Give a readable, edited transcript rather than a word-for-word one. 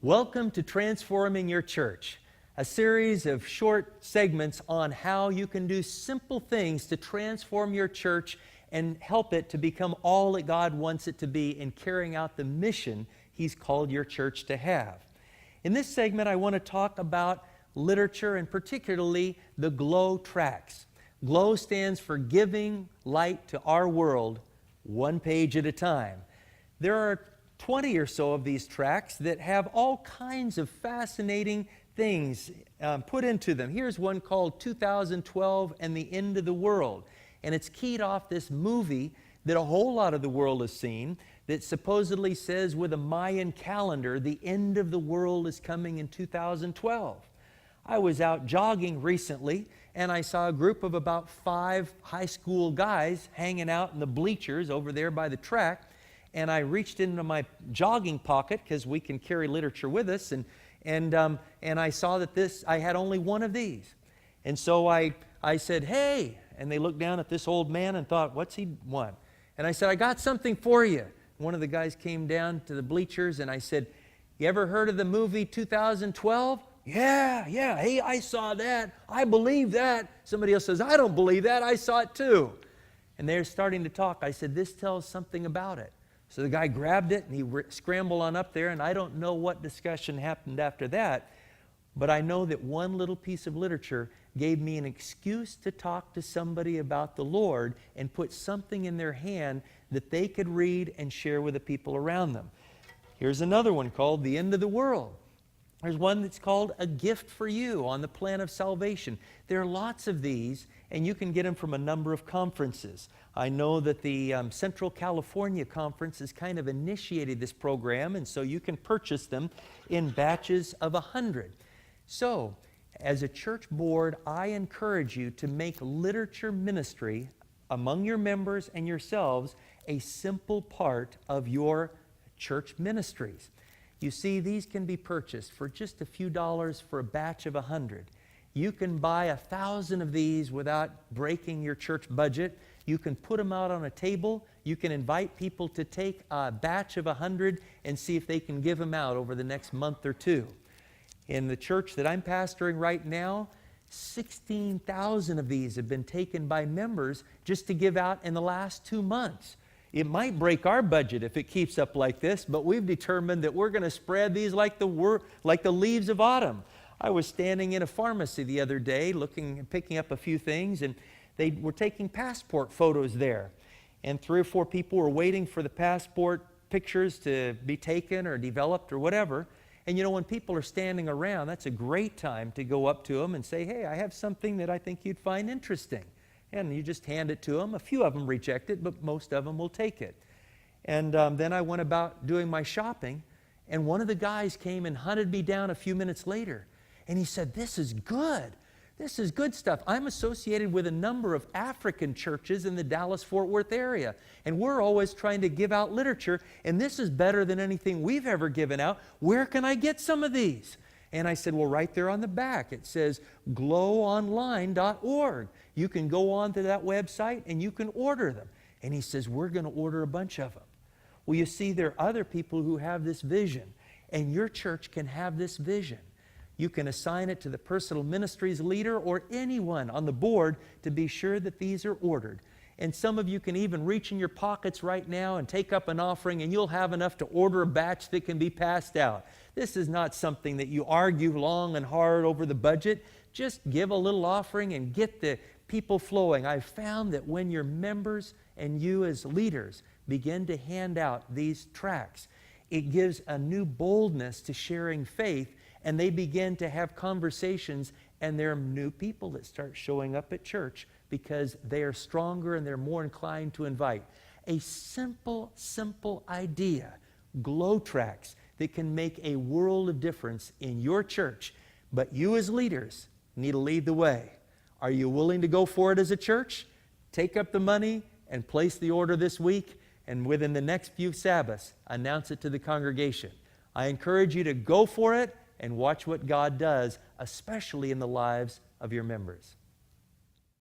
Welcome to Transforming Your Church, a series of short segments on how you can do simple things to transform your church and help it to become all that God wants it to be in carrying out the mission He's called your church to have. In this segment, I want to talk about literature and particularly the GLOW tracts. GLOW stands for Giving Light to Our World, One Page at a Time. There are 20 or so of these tracts that have all kinds of fascinating things put into them. Here's one called 2012 and the End of the World. And it's keyed off this movie that a whole lot of the world has seen that supposedly says with a Mayan calendar, the end of the world is coming in 2012. I was out jogging recently and I saw a group of about 5 high school guys hanging out in the bleachers over there by the track. And I reached into my jogging pocket because we can carry literature with us, and I saw that I had only one of these. And so I said, "Hey," and they looked down at this old man and thought, "What's he want?" And I said, "I got something for you." One of the guys came down to the bleachers and I said, "You ever heard of the movie 2012? Yeah, hey, I saw that. I believe that." Somebody else says, "I don't believe that. I saw it too." And they're starting to talk. I said, "This tells something about it." So the guy grabbed it and he scrambled on up there, and I don't know what discussion happened after that, but I know that one little piece of literature gave me an excuse to talk to somebody about the Lord and put something in their hand that they could read and share with the people around them. Here's another one called The End of the World. There's one that's called A Gift for You on the Plan of Salvation. There are lots of these, and you can get them from a number of conferences. I know that the Central California Conference has kind of initiated this program, and so you can purchase them in batches of 100. So, as a church board, I encourage you to make literature ministry among your members and yourselves a simple part of your church ministries. You see, these can be purchased for just a few dollars for a batch of 100. You can buy 1,000 of these without breaking your church budget. You can put them out on a table. You can invite people to take a batch of 100 and see if they can give them out over the next month or two. In the church that I'm pastoring right now, 16,000 of these have been taken by members just to give out in the last 2 months. It might break our budget if it keeps up like this, but we've determined that we're going to spread these like the leaves of autumn. I was standing in a pharmacy the other day picking up a few things, and they were taking passport photos there. And 3 or 4 people were waiting for the passport pictures to be taken or developed or whatever. And you know, when people are standing around, that's a great time to go up to them and say, "Hey, I have something that I think you'd find interesting." And you just hand it to them. A few of them reject it, but most of them will take it. And then I went about doing my shopping, and one of the guys came and hunted me down a few minutes later. And he said, "This is good. This is good stuff. I'm associated with a number of African churches in the Dallas-Fort Worth area, and we're always trying to give out literature, and this is better than anything we've ever given out. Where can I get some of these?" And I said, "Well, right there on the back, it says glowonline.org. You can go on to that website and you can order them." And he says, "We're going to order a bunch of them." Well, you see, there are other people who have this vision, and your church can have this vision. You can assign it to the personal ministries leader or anyone on the board to be sure that these are ordered. And some of you can even reach in your pockets right now and take up an offering, and you'll have enough to order a batch that can be passed out. This is not something that you argue long and hard over the budget. Just give a little offering and get the people flowing. I've found that when your members and you as leaders begin to hand out these tracts, it gives a new boldness to sharing faith, and they begin to have conversations, and there are new people that start showing up at church because they are stronger and they're more inclined to invite. A simple idea, GLOW tracts, that can make a world of difference in your church. But you as leaders need to lead the way. Are you willing to go for it as a church? Take up the money and place the order this week, and within the next few Sabbaths, announce it to the congregation. I encourage you to go for it and watch what God does, especially in the lives of your members.